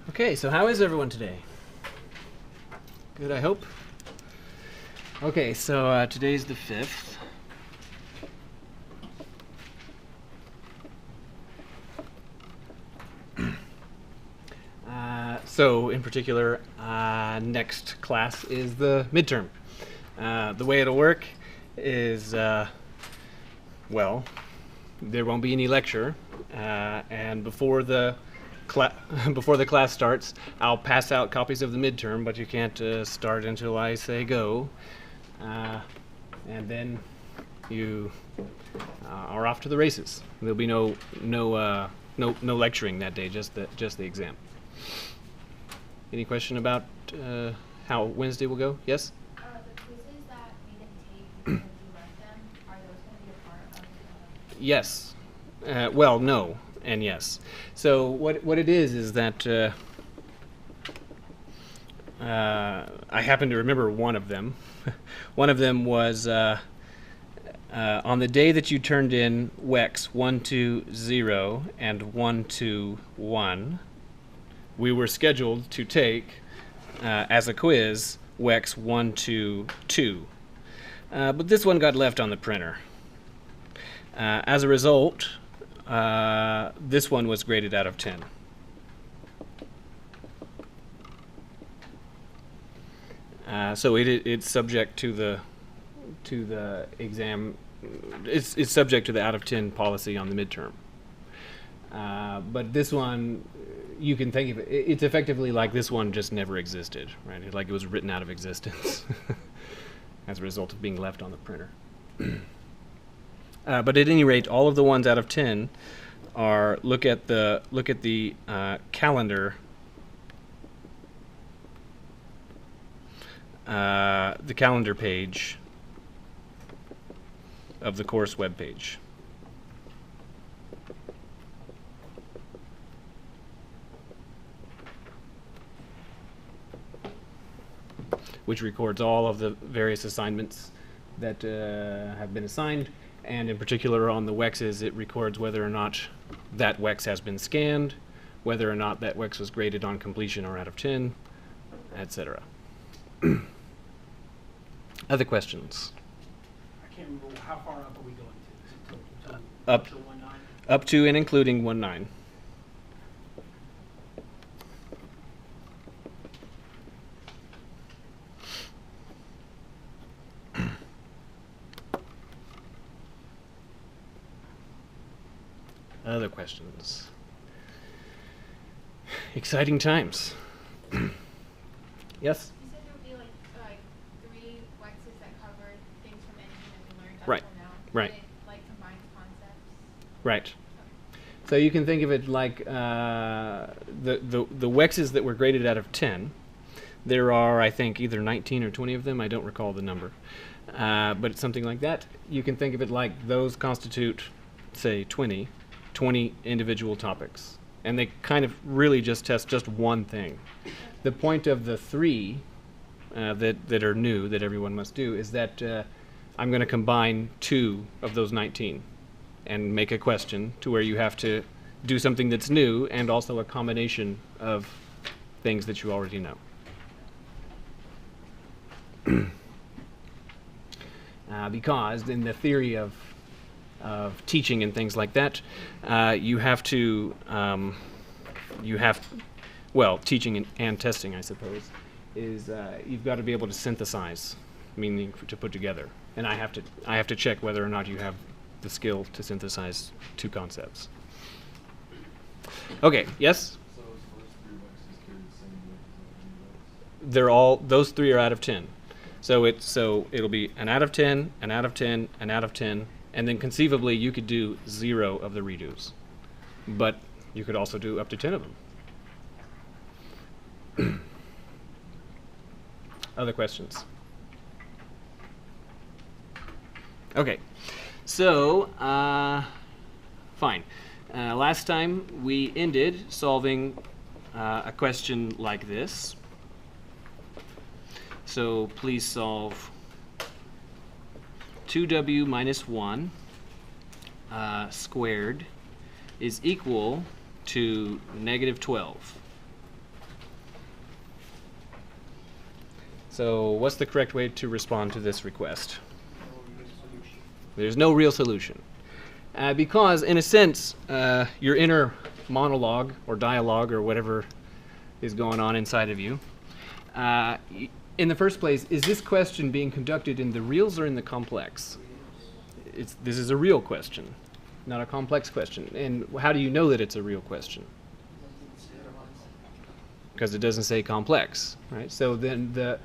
Okay, so how is everyone today? Good, I hope. Okay, so today's the 5th. So in particular, next class is the midterm. The way it'll work is, well, there won't be any lecture, and before the class starts, I'll pass out copies of the midterm, but you can't start until I say go. And then you are off to the races. There'll be no lecturing that day, just the exam. Any question about how Wednesday will go? Yes? The quizzes that we didn't take because you left them, are those going to be a part of the... Yes. Well, no, and yes. So what it is that I happen to remember one of them. One of them was on the day that you turned in WEX 120 and 121, we were scheduled to take, as a quiz, WEX 122. But this one got left on the printer. As a result, this one was graded out of 10. So it's subject to the exam. It's subject to the out of 10 policy on the midterm. But this one, you can think of it. It's effectively like this one just never existed, right? It's like it was written out of existence as a result of being left on the printer. But at any rate, all of the ones out of 10 are look at the calendar. The calendar page of the course web page. Which records all of the various assignments that have been assigned, and in particular on the WEXs, it records whether or not that WEX has been scanned, whether or not that WEX was graded on completion or out of 10, etc. Other questions? I can't remember how far up are we going to? Up to 1.9? Up to and including 1.9. Other questions? Exciting times. Yes? You said there would be like 3 WEXs that covered things from anything that we learned up Right. till now. Right. It combines concepts. Right. So you can think of it like the WEXs that were graded out of 10. There are, I think, either 19 or 20 of them. I don't recall the number. But it's something like that. You can think of it like those constitute, say, 20 individual topics. And they kind of really just test just one thing. The point of the 3 that are new, that everyone must do, is that I'm going to combine 2 of those 19 and make a question to where you have to do something that's new and also a combination of things that you already know. Because in the theory of teaching and things like that, teaching and testing, I suppose, is you've got to be able to synthesize, meaning to put together. And I have to check whether or not you have the skill to synthesize 2 concepts. Okay, yes? So those first 3 WEXs carry the same weight as They're all, those 3 are out of 10. So it'll be an out of 10, an out of 10, an out of 10, and then conceivably you could do 0 of the redos. But you could also do up to 10 of them. Other questions? Okay, so fine. Last time we ended solving a question like this. So please solve 2w minus 1 squared is equal to negative 12. So what's the correct way to respond to this request? There's no real solution. Because, in a sense, your inner monologue or dialogue or whatever is going on inside of you, in the first place, is this question being conducted in the reals or in the complex? This is a real question, not a complex question. And how do you know that it's a real question? Because it doesn't say complex, right? So then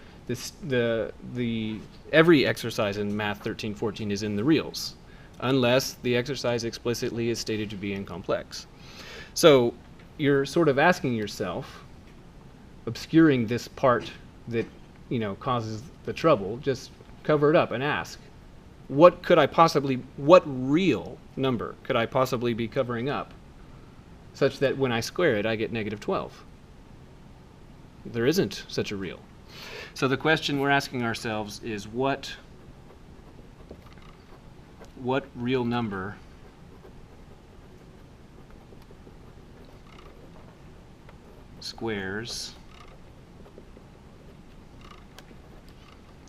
every exercise in Math 13-14 is in the reals, unless the exercise explicitly is stated to be in complex. So you're sort of asking yourself, obscuring this part that causes the trouble, just cover it up and ask, what real number could I possibly be covering up such that when I square it I get -12? There isn't such a real. So the question we're asking ourselves is what real number squares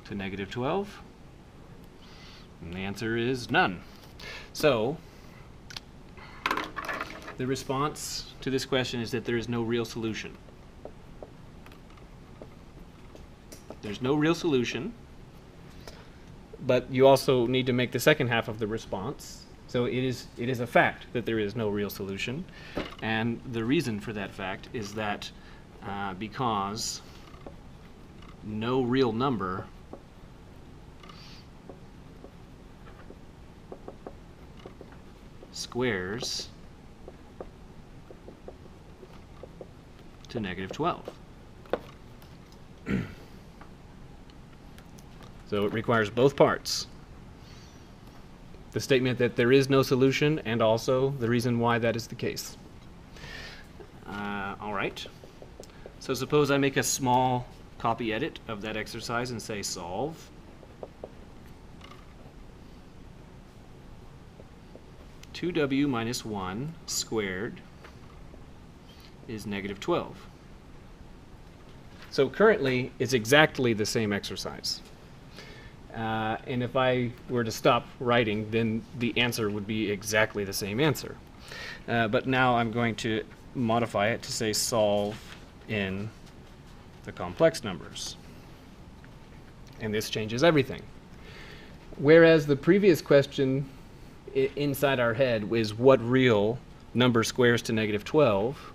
to -12? And the answer is none. So the response to this question is that there is no real solution. There's no real solution, but you also need to make the second half of the response. So it is a fact that there is no real solution, and the reason for that fact is that because no real number squares to -12. So it requires both parts. The statement that there is no solution and also the reason why that is the case. All right. So suppose I make a small copy edit of that exercise and say solve. (2w minus 1 squared is -12. So currently it's exactly the same exercise. And if I were to stop writing, then the answer would be exactly the same answer. But now I'm going to modify it to say solve in the complex numbers. And this changes everything. Whereas the previous question inside our head was what real number squares to -12,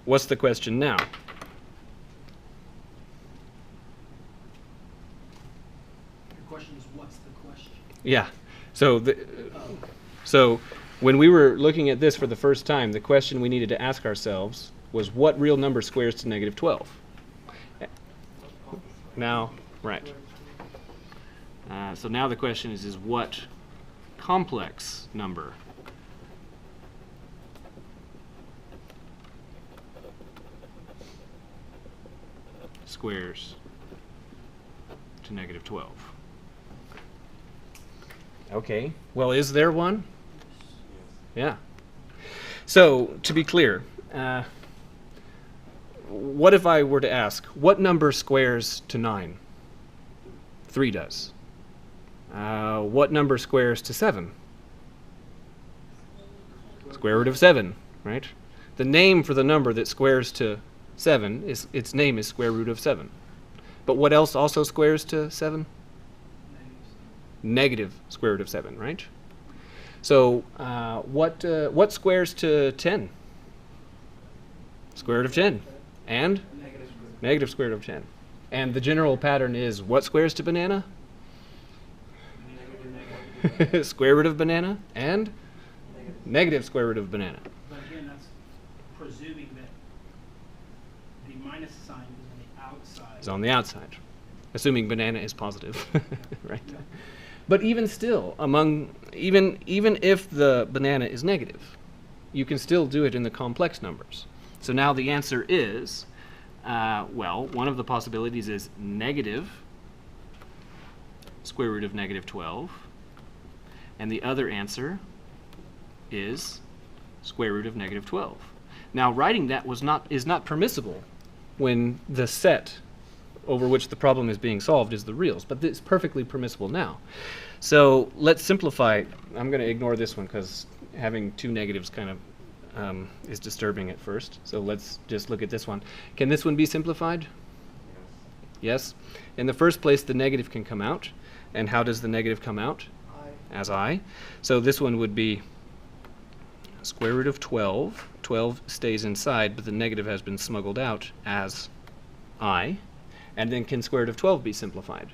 what's the question now? Yeah. So when we were looking at this for the first time, the question we needed to ask ourselves was what real number squares to -12? Now, right. So now the question is what complex number squares to -12? Okay, well, is there one? Yeah. So, to be clear, what if I were to ask, what number squares to 9? 3 does. What number squares to 7? Square root of 7, right? The name for the number that squares to 7, its name is square root of 7. But what else also squares to 7? Negative square root of 7, right? So what squares to 10? Square root of 10. And? Negative square root of 10. And the general pattern is what squares to banana? Square root of banana and? Negative square root of banana. But again, that's presuming that the minus sign is on the outside. It's on the outside. Assuming banana is positive, right? Yeah. But even still, even if the banana is negative, you can still do it in the complex numbers. So now the answer is, well, one of the possibilities is negative square root of -12, and the other answer is square root of -12. Now writing that is not permissible when the set over which the problem is being solved is the reals, but it's perfectly permissible now. So let's simplify. I'm going to ignore this one because having two negatives kind of is disturbing at first. So let's just look at this one. Can this one be simplified? Yes. In the first place, the negative can come out. And how does the negative come out? As I. So this one would be square root of 12. 12 stays inside, but the negative has been smuggled out as I. And then can square root of 12 be simplified?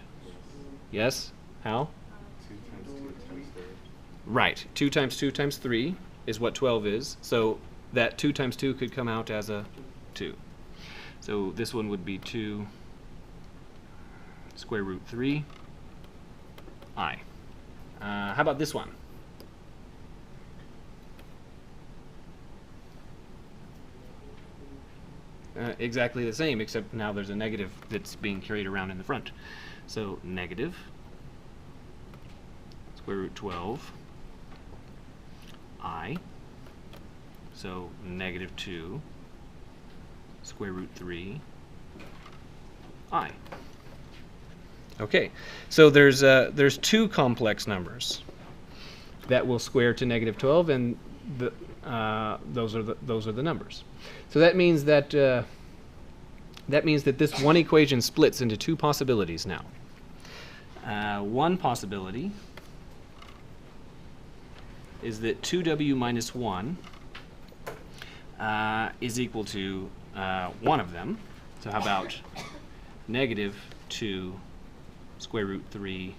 Yes? How? 2 times 2 times 3. Right. 2 times 2 times 3 is what 12 is. So that 2 times 2 could come out as a 2. So this one would be 2 square root 3 I. How about this one? Exactly the same, except now there's a negative that's being carried around in the front. So negative square root 12 I. So negative 2 square root 3 I. Okay, so there's two complex numbers that will square to negative 12, and those are the numbers. So that means that this one equation splits into two possibilities now. One possibility is that 2w minus 1 is equal to one of them. So how about negative 2 square root 3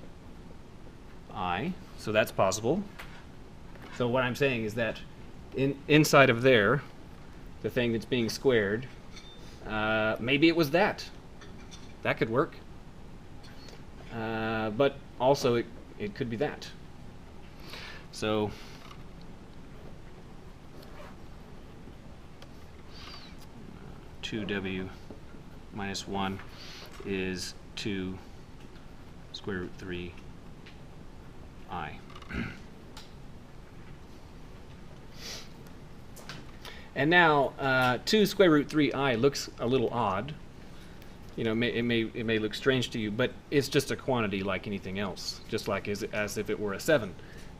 I? So that's possible. So what I'm saying is that inside of there, the thing that's being squared, maybe it was that. That could work. But also it could be that. So two w minus 1 is 2 square root 3 I. And now 2 square root 3 I looks a little odd. You know, it may look strange to you, but it's just a quantity like anything else, just like as if it were a 7.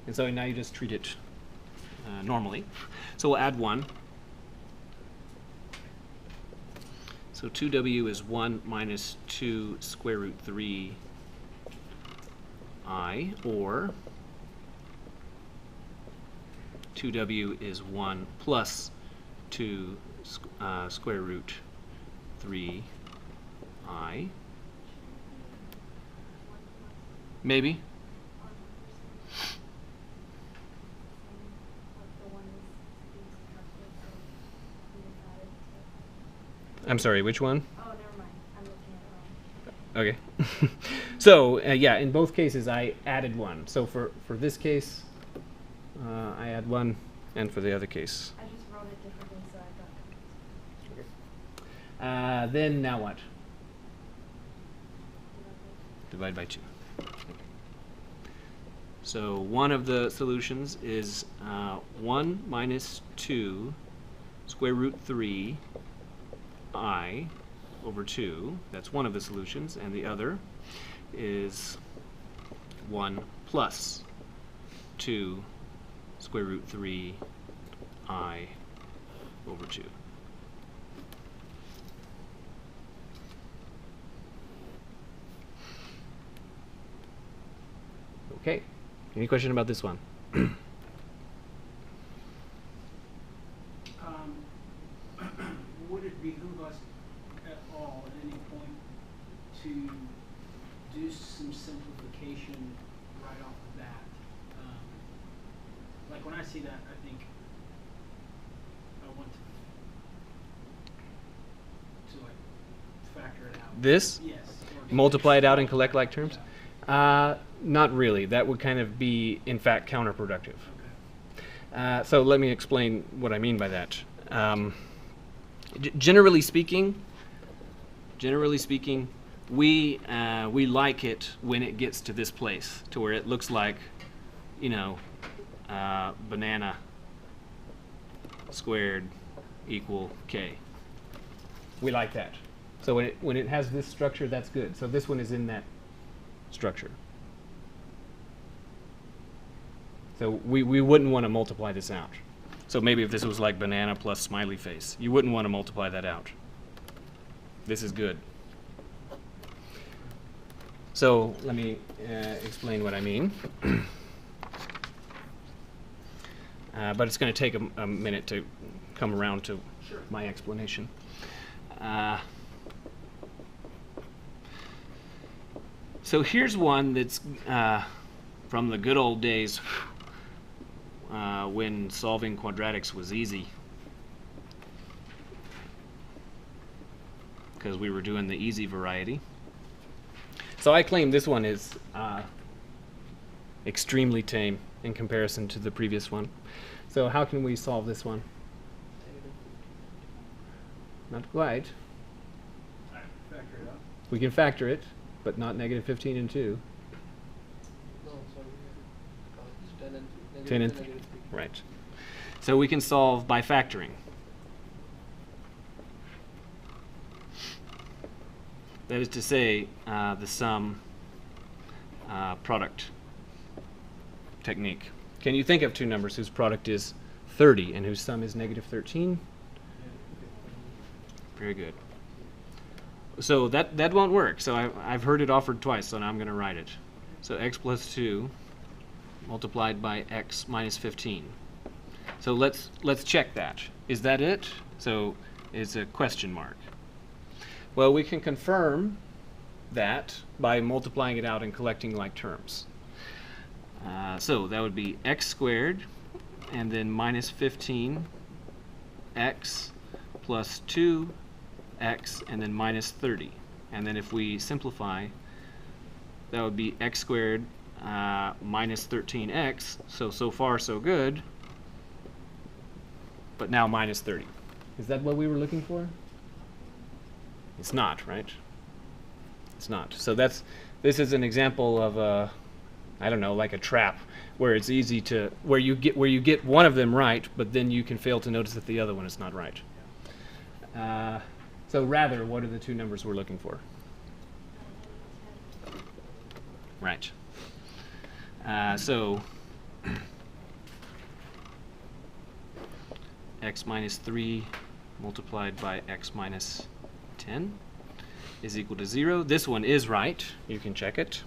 And so now you just treat it normally. So we'll add 1. So 2w is 1 minus 2 square root 3 I, or 2w is 1 plus 2 square root 3 I. Maybe. I'm sorry, which one? Oh, never mind. I'm looking at it wrong. Okay. So, yeah, in both cases I added 1. So for this case, I add 1, and for the other case. I just wrote it differently, so I got confused. Then now what? Divide by 2. So one of the solutions is 1 minus 2 square root 3 I over 2. That's one of the solutions. And the other is 1 plus 2 square root 3 I over 2. Okay. Any question about this one? Would it behoove us at all at any point to do some simplification right off the bat? Like when I see that, I think I want to like factor it out. This? Yes. Or Multiply it out and collect like terms? Not really. That would kind of be, in fact, counterproductive. Okay. So let me explain what I mean by that. Generally speaking, we like it when it gets to this place, to where it looks like, you know, banana squared equal k. We like that. So when it has this structure, that's good. So this one is in that structure. So we wouldn't want to multiply this out. So maybe if this was like banana plus smiley face, you wouldn't want to multiply that out. This is good. So let me explain what I mean. But it's going to take a minute to come around to my explanation. So here's one that's from the good old days when solving quadratics was easy, because we were doing the easy variety. So I claim this one is extremely tame in comparison to the previous one. So how can we solve this one? Not quite. Factor it out. We can factor it, but not negative 15 and 2. No, sorry. It's 10 and 3. 10 and 3. Right. So we can solve by factoring. That is to say, the sum product technique. Can you think of two numbers whose product is 30 and whose sum is negative 13? Very good. So that won't work. So I've heard it offered twice, so now I'm going to write it. So x plus 2 multiplied by x minus 15. So let's check that. Is that it? So it's a question mark. Well, we can confirm that by multiplying it out and collecting like terms. So that would be x squared and then minus 15 x plus 2x and then minus 30. And then if we simplify, that would be x squared minus 13x. So far so good, but now minus 30. Is that what we were looking for? It's not, right? It's not. So this is an example of a, I don't know, like a trap where it's easy to, where you get one of them right, but then you can fail to notice that the other one is not right. So rather, what are the two numbers we're looking for? Right. So x minus 3 multiplied by x minus 10 is equal to 0. This one is right. You can check it.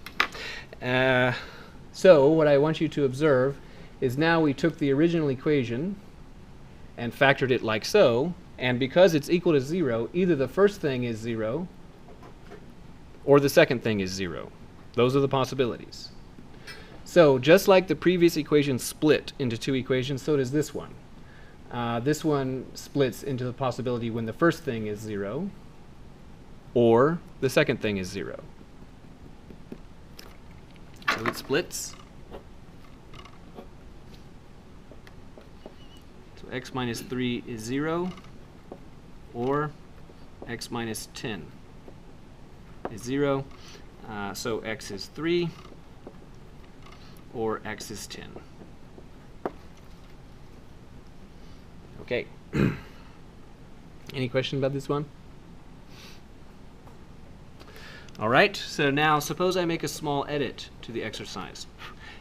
So what I want you to observe is now we took the original equation and factored it like so, and because it's equal to 0, either the first thing is 0 or the second thing is 0. Those are the possibilities. So just like the previous equation split into two equations, so does this one. This one splits into the possibility when the first thing is 0 or the second thing is 0. So it splits. So x minus 3 is 0 or x minus 10 is 0. So x is 3 or x is 10. Okay. Any question about this one? All right, so now suppose I make a small edit to the exercise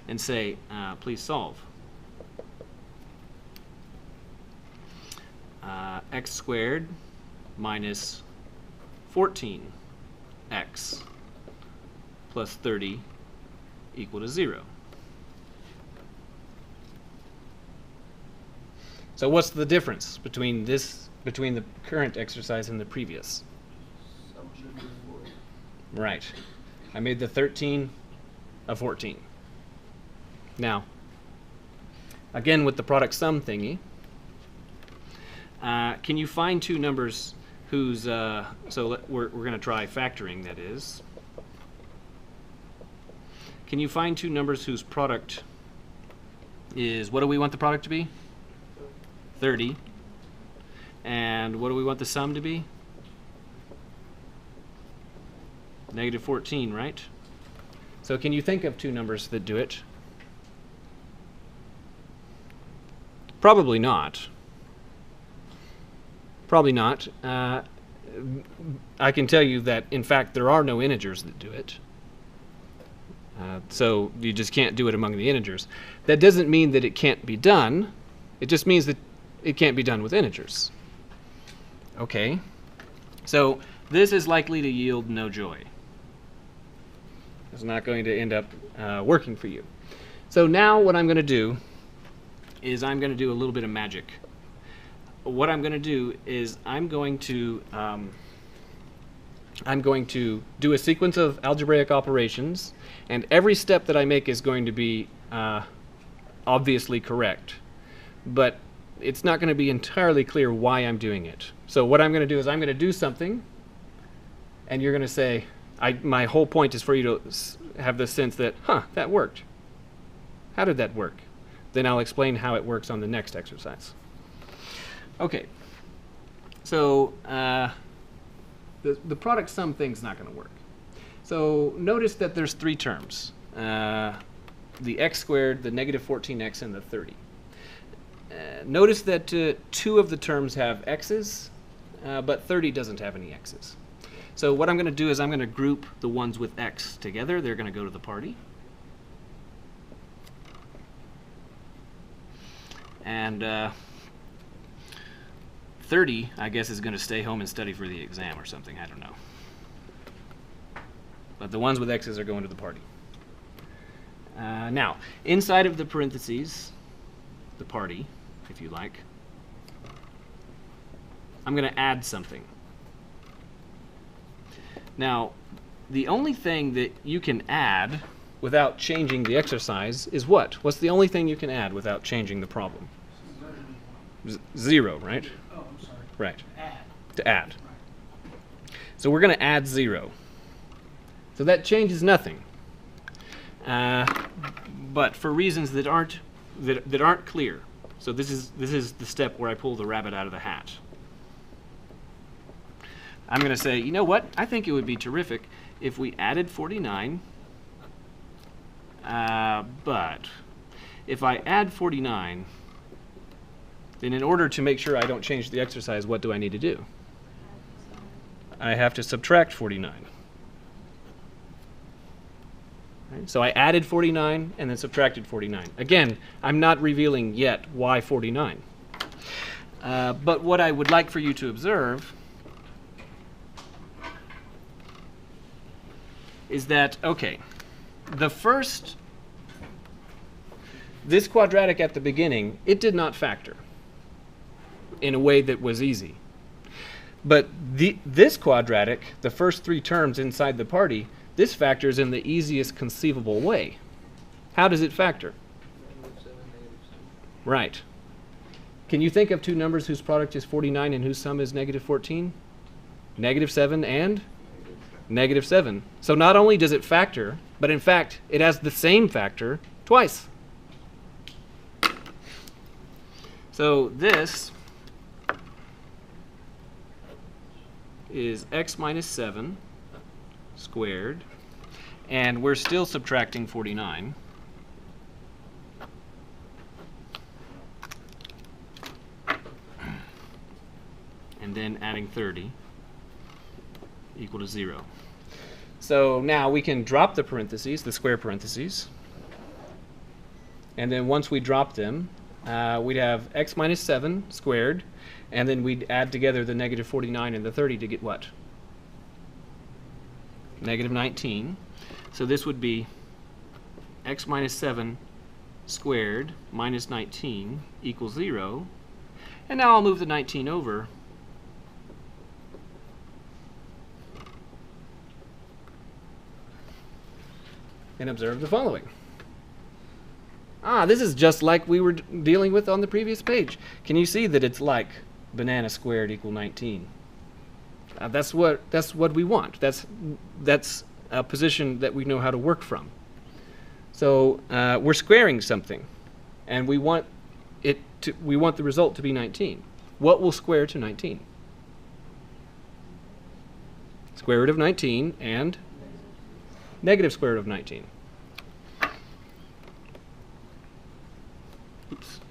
and say, please solve. X squared minus 14x plus 30 equal to 0. So what's the difference between the current exercise and the previous? Sum should be 4. Right. I made the 13 a 14. Now, again with the product sum thingy, can you find two numbers whose, we're going to try factoring, that is. Can you find two numbers whose product is, what do we want the product to be? 30. And what do we want the sum to be? Negative 14, right? So can you think of two numbers that do it? Probably not. Probably not. I can tell you that, in fact, there are no integers that do it. So you just can't do it among the integers. That doesn't mean that it can't be done. It just means that it can't be done with integers. Okay. So this is likely to yield no joy. It's not going to end up working for you. So now what I'm going to do is I'm going to do a little bit of magic. What I'm going to do is I'm going to do a sequence of algebraic operations, and every step that I make is going to be obviously correct. But it's not going to be entirely clear why I'm doing it. So what I'm going to do is I'm going to do something, and you're going to say, my whole point is for you to have the sense that, that worked. How did that work? Then I'll explain how it works on the next exercise. Okay. So the product sum thing's not going to work. So notice that there's three terms. The x squared, the negative 14x, and the 30. Notice that 2 of the terms have x's, but 30 doesn't have any x's. So what I'm going to do is I'm going to group the ones with x together. They're going to go to the party. And 30, I guess, is going to stay home and study for the exam or something. I don't know. But the ones with x's are going to the party. Now, inside of the parentheses, the party, if you like, I'm going to add something. Now, the only thing that you can add without changing the exercise is what? What's the only thing you can add without changing the problem? 0, right? Oh, I'm sorry. Right. Add. To add. Right. So we're going to add 0. So that changes nothing. But for reasons that aren't clear. So this is the step where I pull the rabbit out of the hat. I'm going to say, you know what? I think it would be terrific if we added 49. But if I add 49, then in order to make sure I don't change the exercise, what do I need to do? I have to subtract 49. Right? So I added 49 and then subtracted 49. Again, I'm not revealing yet why 49. But what I would like for you to observe is that, okay, this quadratic at the beginning, it did not factor in a way that was easy. But this quadratic, the first 3 terms inside the party, this factors in the easiest conceivable way. How does it factor? -7, -7. Right. Can you think of 2 numbers whose product is 49 and whose sum is negative 14? -7 and -7. So not only does it factor, but in fact, it has the same factor twice. So this is x minus 7 squared, and we're still subtracting 49. And then adding 30 equal to 0. So now we can drop the parentheses, the square parentheses. And then once we drop them, we'd have x minus 7 squared, and then we'd add together the negative 49 and the 30 to get what? Negative 19. So this would be x minus 7 squared minus 19 equals 0. And now I'll move the 19 over. And observe the following. This is just like we were dealing with on the previous page. Can you see that it's like banana squared equal 19? That's what we want. That's a position that we know how to work from. So we're squaring something, and we want the result to be 19. What will square to 19? Square root of 19 and negative square root of 19. Oops.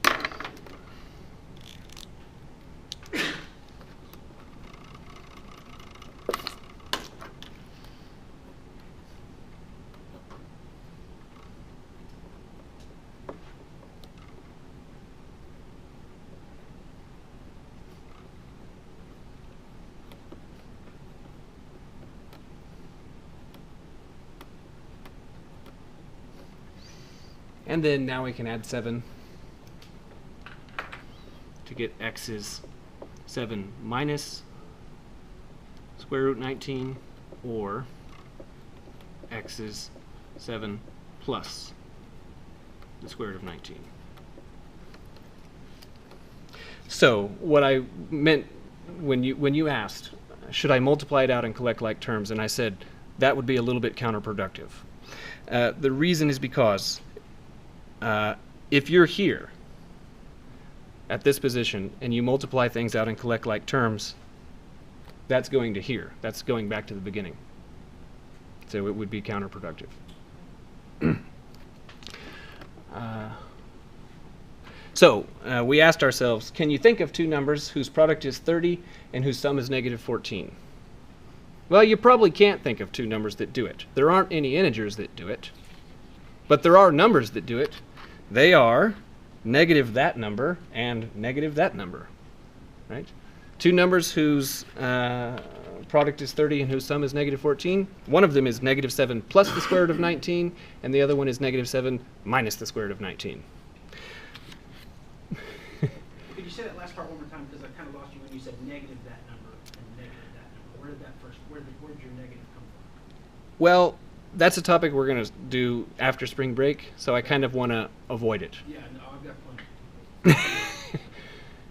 And then now we can add 7 to get x is 7 minus square root 19, or x is 7 plus the square root of 19. So what I meant when you asked, should I multiply it out and collect like terms, and I said that would be a little bit counterproductive. The reason is because if you're here at this position and you multiply things out and collect like terms, that's going to here. That's going back to the beginning. So it would be counterproductive. So we asked ourselves, can you think of two numbers whose product is 30 and whose sum is negative 14? Well, you probably can't think of two numbers that do it. There aren't any integers that do it. But there are numbers that do it. They are negative that number and negative that number. Right? Two numbers whose product is 30 and whose sum is negative 14. One of them is negative 7 plus the square root of 19, and the other one is negative 7 minus the square root of 19. Could you say that last part one more time, because I kind of lost you when you said negative that number and negative that number. Where did that first, where did your negative come from? Well, that's a topic we're going to do after spring break, so I kind of want to avoid it. Yeah, no, I've got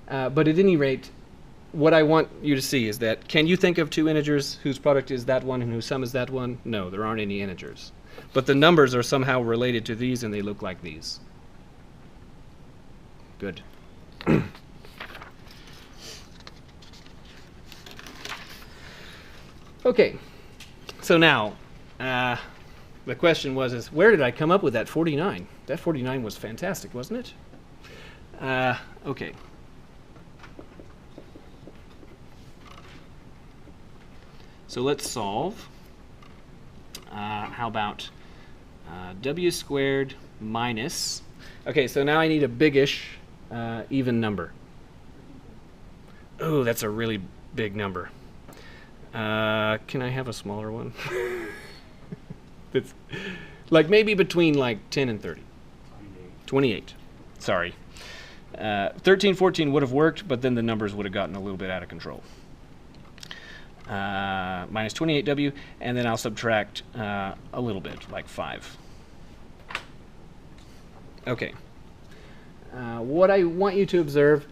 plenty. But at any rate, what I want you to see is that, can you think of two integers whose product is that one and whose sum is that one? No, there aren't any integers. But the numbers are somehow related to these, and they look like these. Good. Okay, so now the question was, where did I come up with that 49? That 49 was fantastic, wasn't it? Okay. So let's solve. How about w squared minus, okay, so now I need a biggish even number. Oh, that's a really big number. Can I have a smaller one? That's like maybe between like 10 and 30. 28. Sorry. 13, 14 would have worked, but then the numbers would have gotten a little bit out of control. Minus 28w, and then I'll subtract a little bit, like 5. Okay. What I want you to observe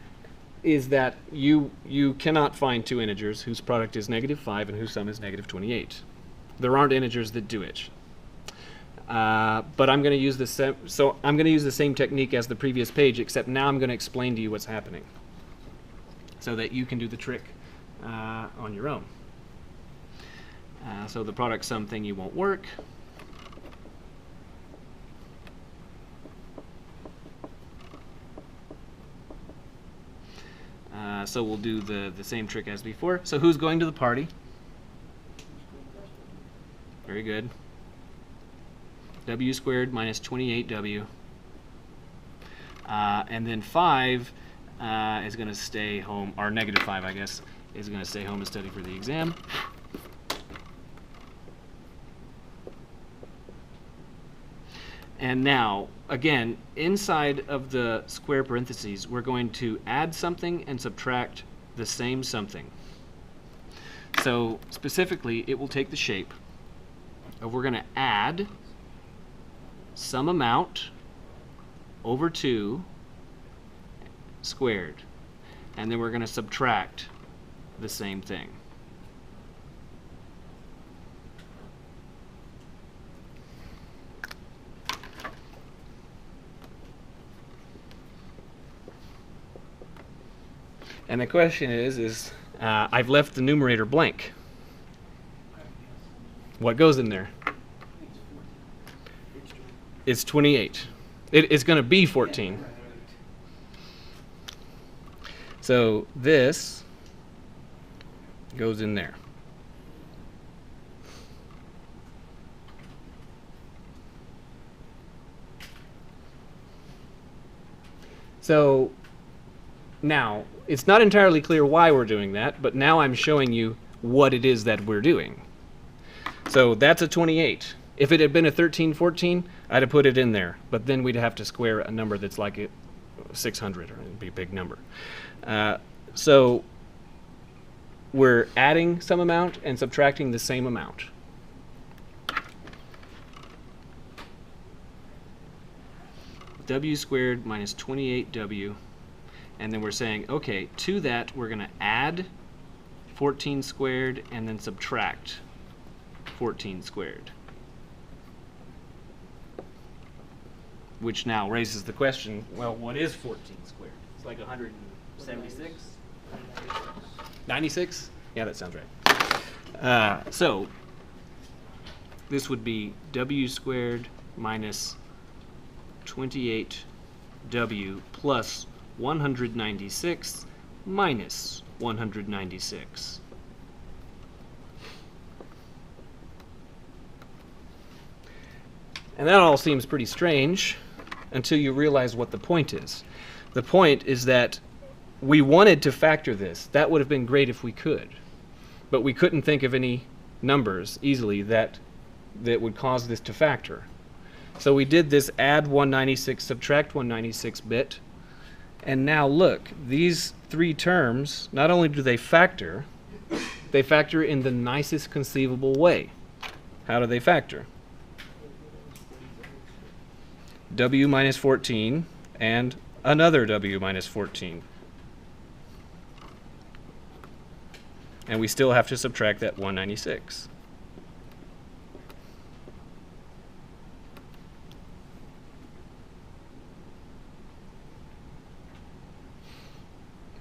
is that you cannot find two integers whose product is negative 5 and whose sum is negative 28. There aren't integers that do it. But I'm going to use the same technique as the previous page, except now I'm going to explain to you what's happening, so that you can do the trick on your own. So the product sum thingy won't work. So we'll do the same trick as before. So who's going to the party? Very good. W squared minus 28w. And then 5 is going to stay home, or negative 5, I guess, is going to stay home and study for the exam. And now, again, inside of the square parentheses, we're going to add something and subtract the same something. So specifically, it will take the shape of, we're going to add some amount over 2 squared, and then we're going to subtract the same thing. And the question is I've left the numerator blank. What goes in there? It's 28. It's going to be 14. So this goes in there. So now, it's not entirely clear why we're doing that, but now I'm showing you what it is that we're doing. So that's a 28. If it had been a 13, 14, I'd have put it in there. But then we'd have to square a number that's like 600, or it'd be a big number. So we're adding some amount and subtracting the same amount. W squared minus 28W. And then we're saying, okay, to that we're going to add 14 squared and then subtract 14 squared. Which now raises the question, well, what is 14 squared? It's like 176? 96? Yeah, that sounds right. So this would be W squared minus 28W plus 196 minus 196. And that all seems pretty strange until you realize what the point is. The point is that we wanted to factor this. That would have been great if we could. But we couldn't think of any numbers easily that would cause this to factor. So we did this add 196, subtract 196 bit. And now look, these three terms, not only do they factor in the nicest conceivable way. How do they factor? W minus 14 and another W minus 14. And we still have to subtract that 196.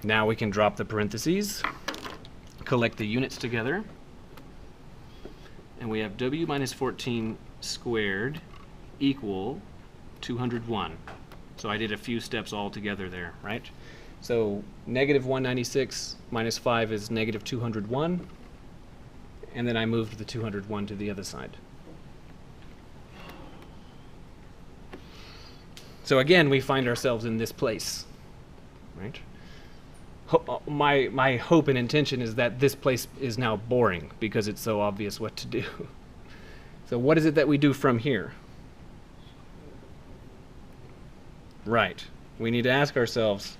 Now we can drop the parentheses, collect the units together, and we have W minus 14 squared equal 201. So I did a few steps all together there, right? So negative 196 minus 5 is negative 201, and then I moved the 201 to the other side. So again, we find ourselves in this place, right? My hope and intention is that this place is now boring because it's so obvious what to do. So what is it that we do from here? Right. We need to ask ourselves,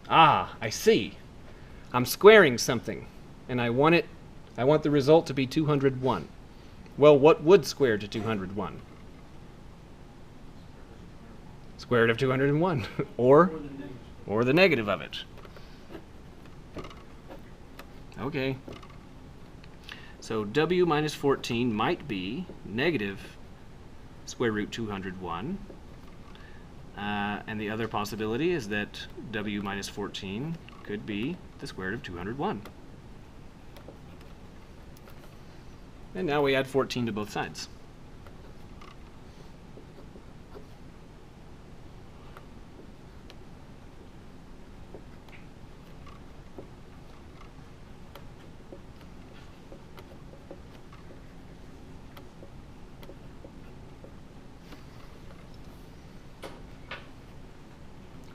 I see. I'm squaring something, and I want the result to be 201. Well, what would square to 201? Square root of 201, or the negative of it. Okay. So W minus 14 might be negative square root 201. And the other possibility is that W minus 14 could be the square root of 201. And now we add 14 to both sides.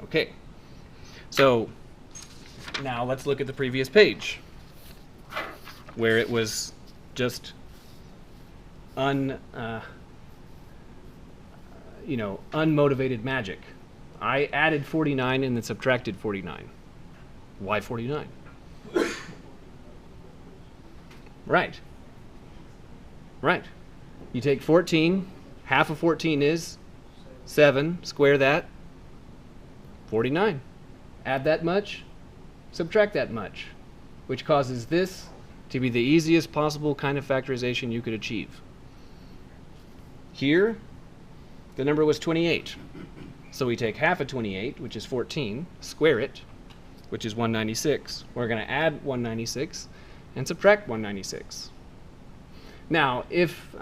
Okay, so now let's look at the previous page where it was just unmotivated magic. I added 49 and then subtracted 49. Why 49? Right. Right. You take 14, half of 14 is 7, square that, 49. Add that much, subtract that much, which causes this to be the easiest possible kind of factorization you could achieve. Here, the number was 28. So we take half of 28, which is 14, square it, which is 196. We're going to add 196 and subtract 196. Now, if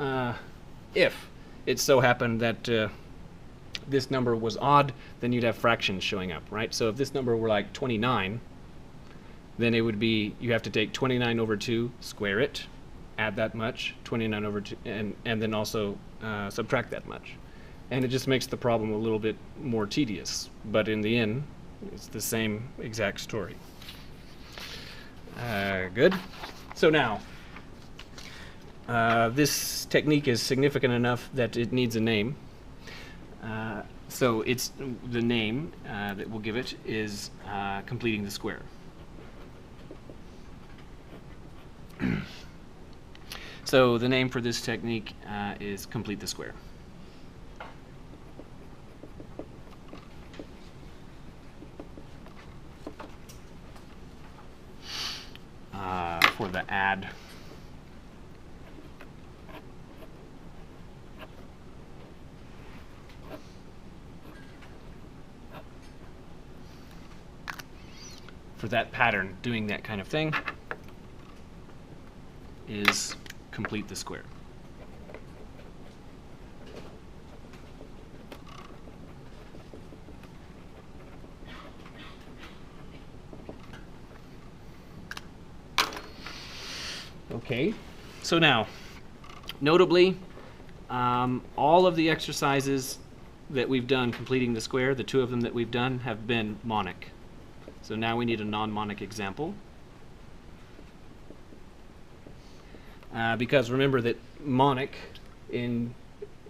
it so happened that this number was odd, then you'd have fractions showing up, right? So if this number were like 29, then it would be, you have to take 29 over 2, square it, add that much, 29 over 2, and then also subtract that much. And it just makes the problem a little bit more tedious. But in the end, it's the same exact story. Good. So now, this technique is significant enough that it needs a name. So it's the name that we'll give it is completing the square. So the name for this technique is complete the square. For the add, for that pattern, doing that kind of thing is complete the square. Okay, so now, notably, all of the exercises that we've done completing the square, the two of them that we've done, have been monic. So now we need a non-monic example. Because remember that monic in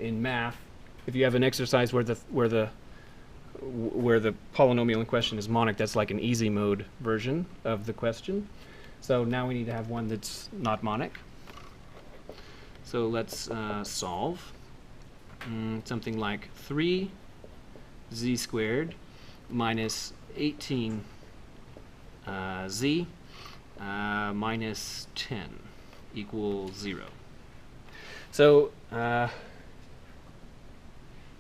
math, if you have an exercise where the polynomial in question is monic, that's like an easy mode version of the question. So now we need to have one that's not monic. So let's solve something like 3z squared minus 18z minus 10 equals 0. So let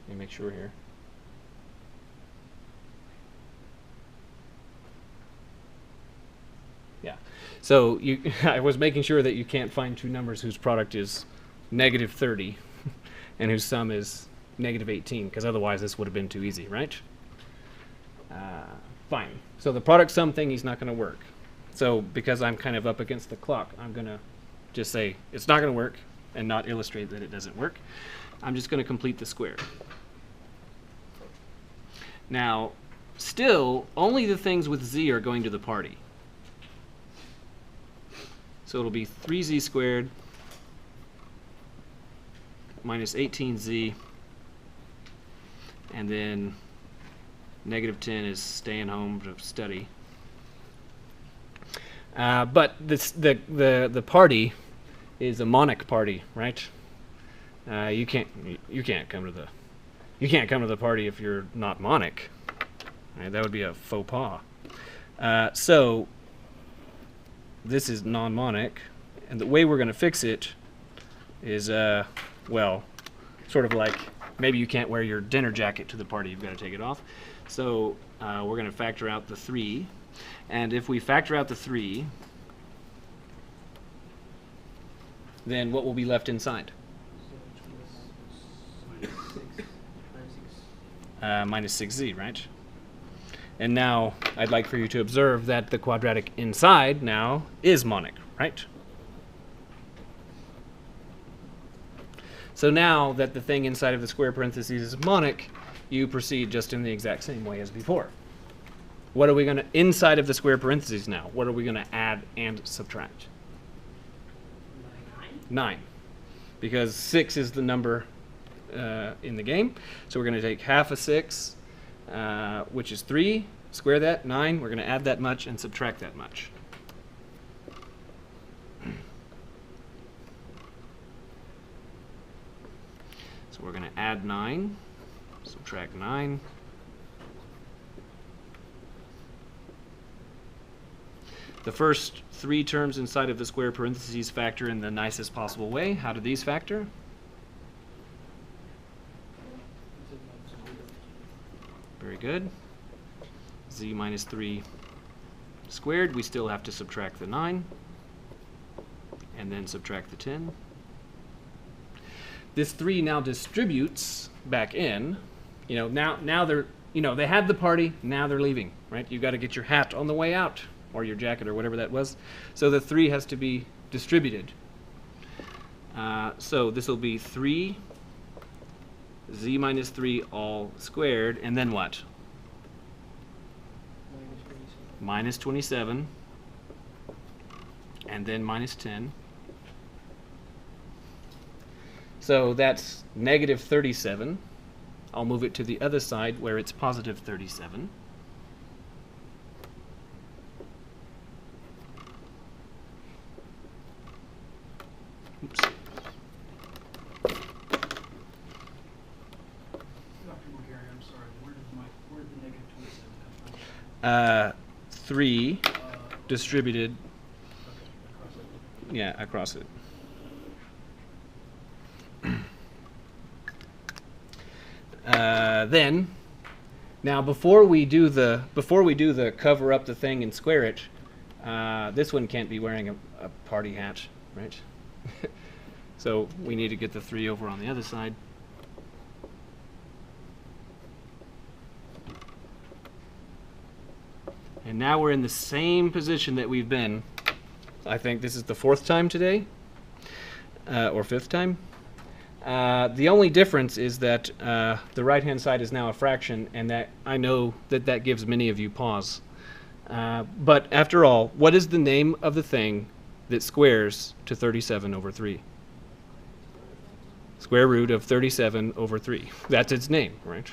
me make sure here. Yeah. So I was making sure that you can't find two numbers whose product is negative 30 and whose sum is negative 18, because otherwise this would have been too easy, right? Fine. So the product sum thing is not going to work. So because I'm kind of up against the clock, I'm going to just say it's not going to work and not illustrate that it doesn't work. I'm just going to complete the square. Now, still, only the things with z are going to the party. So it'll be 3z squared minus 18z, and then negative 10 is staying home to study. But the party is a monic party, right? You can't come to the party if you're not monic. Right? That would be a faux pas. So this is non-monic, and the way we're going to fix it is well, sort of like maybe you can't wear your dinner jacket to the party, you've got to take it off. So we're going to factor out the 3, and if we factor out the 3, then what will be left inside? Minus 6z, right? And now I'd like for you to observe that the quadratic inside now is monic, right? So now that the thing inside of the square parentheses is monic, you proceed just in the exact same way as before. What are we going to, inside of the square parentheses now, what are we going to add and subtract? 9. Because 6 is the number in the game. So we're going to take half of 6, which is 3, square that, 9. We're going to add that much and subtract that much. So we're going to add 9, subtract 9. The first 3 terms inside of the square parentheses factor in the nicest possible way. How do these factor? Very good. Z minus 3 squared. We still have to subtract the 9 and then subtract the 10. This 3 now distributes back in. You know, now they're, you know, they had the party, now they're leaving, right? You've got to get your hat on the way out, or your jacket, or whatever that was. So the 3 has to be distributed. So this will be 3 z minus 3 all squared, and then what? Minus 27, and then minus 10. So that's negative 37. I'll move it to the other side where it's positive 37. Oops. Dr. McGarry, I'm sorry, where did the negative 27 come from? 3 distributed, Okay, across it. yeah, across it. Then, now before we do the cover up the thing and square it, this one can't be wearing a party hat, right? So we need to get the 3 over on the other side. And now we're in the same position that we've been. I think this is the 4th time today, or 5th time. The only difference is that the right-hand side is now a fraction, and that I know that gives many of you pause. But after all, what is the name of the thing that squares to 37 over 3? Square root of 37 over 3. That's its name, right?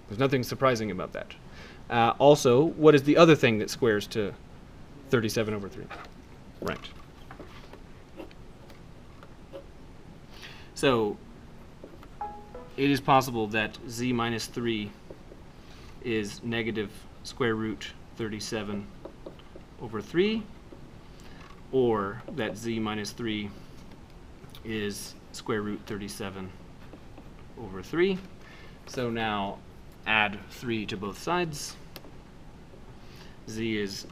There's nothing surprising about that. Also, what is the other thing that squares to 37 over 3? Right. So, it is possible that z minus 3 is negative square root 37 over 3, or that z minus 3 is square root 37 over 3. So now add 3 to both sides. Z is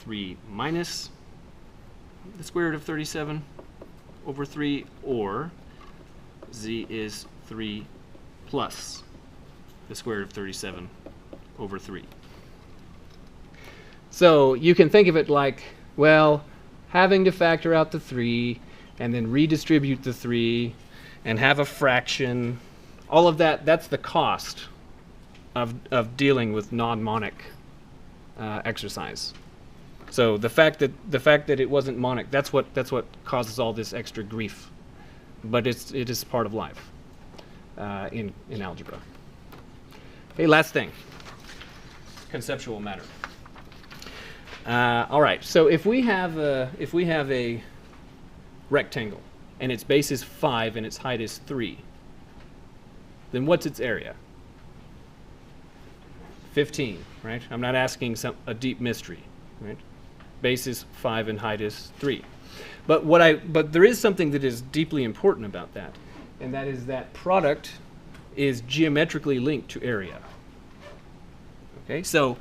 3 minus the square root of 37 over 3, or z is 3 plus the square root of 37 over 3. So you can think of it like, well, having to factor out the 3 and then redistribute the 3 and have a fraction, all of that, that's the cost of dealing with non-monic exercise. So the fact that it wasn't monic, that's what causes all this extra grief. But it is part of life in algebra. Okay, last thing, conceptual matter. All right, so if we have a rectangle and its base is 5 and its height is 3, then what's its area? 15, right? I'm not asking a deep mystery, right? Base is 5 and height is 3. But there is something that is deeply important about that, and that is that product is geometrically linked to area. Okay, so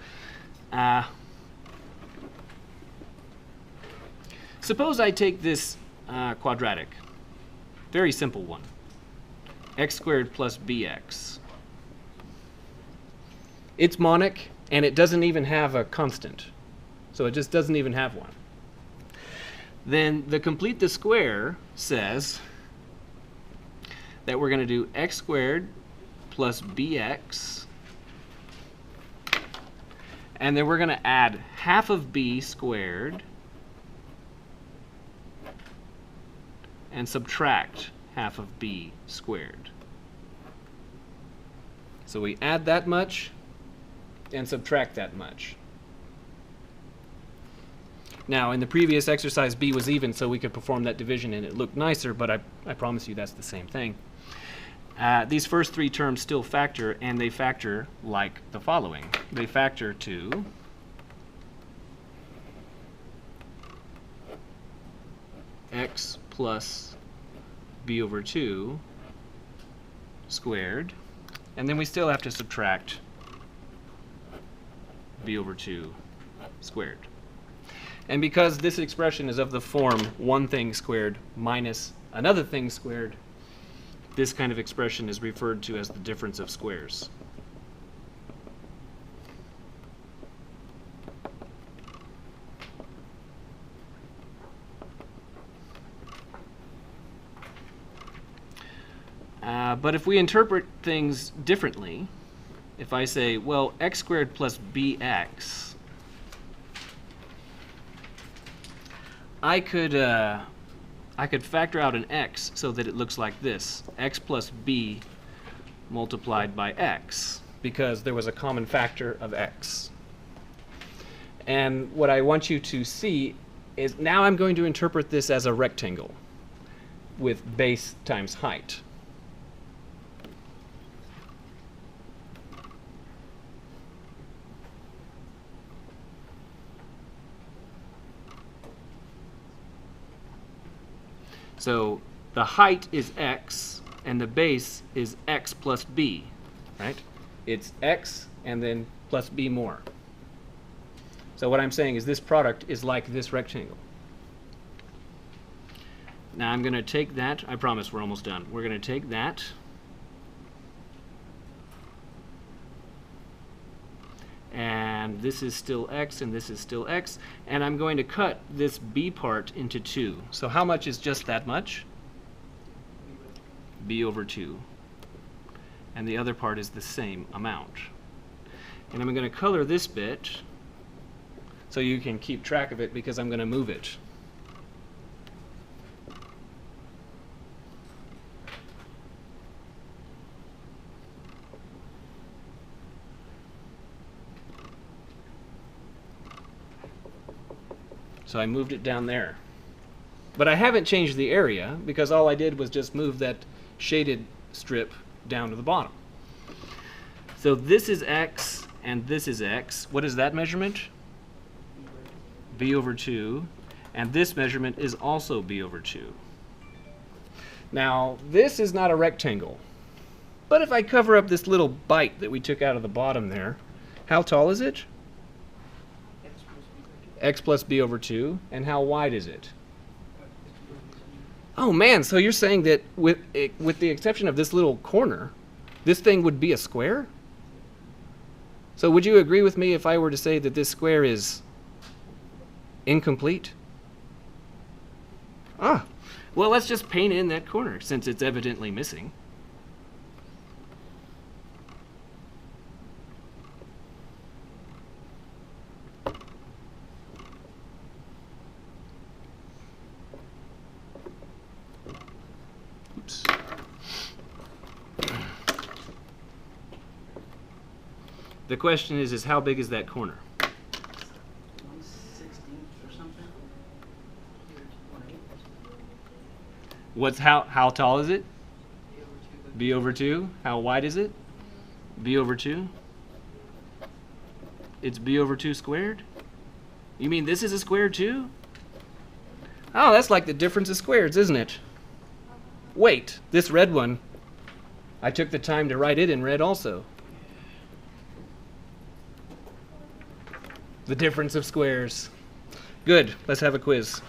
suppose I take this quadratic, very simple one, x squared plus bx. It's monic, and it doesn't even have a constant, so it just doesn't even have one. Then the complete the square says that we're going to do x squared plus bx, and then we're going to add half of b squared and subtract half of b squared. So we add that much and subtract that much. Now, in the previous exercise, b was even, so we could perform that division and it looked nicer, but I promise you that's the same thing. These first 3 terms still factor, and they factor like the following. They factor to x plus b over 2 squared, and then we still have to subtract b over 2 squared. And because this expression is of the form one thing squared minus another thing squared, this kind of expression is referred to as the difference of squares. But if we interpret things differently, if I say, well, x squared plus bx, I could I could factor out an x so that it looks like this, x plus b multiplied by x, because there was a common factor of x. And what I want you to see is now I'm going to interpret this as a rectangle with base times height. So the height is x, and the base is x plus b, right? It's x and then plus b more. So what I'm saying is this product is like this rectangle. Now I'm going to take that. I promise we're almost done. We're going to take that. And this is still x, and this is still x. And I'm going to cut this b part into 2. So how much is just that much? B over 2. And the other part is the same amount. And I'm going to color this bit so you can keep track of it, because I'm going to move it. So I moved it down there. But I haven't changed the area, because all I did was just move that shaded strip down to the bottom. So this is x and this is x. What is that measurement? B over 2. And this measurement is also b over 2. Now, this is not a rectangle. But if I cover up this little bite that we took out of the bottom there, how tall is it? X plus b over 2. And how wide is it? Oh man, so you're saying that with the exception of this little corner, this thing would be a square? So would you agree with me if I were to say that this square is incomplete? Ah, well, let's just paint in that corner since it's evidently missing. Oops. The question is how big is that corner? 1/16 or something? How tall is it? B over 2. How wide is it? B over 2. It's b over 2 squared? You mean this is a square too? Oh, that's like the difference of squares, isn't it? Wait, this red one, I took the time to write it in red also. The difference of squares. Good, let's have a quiz.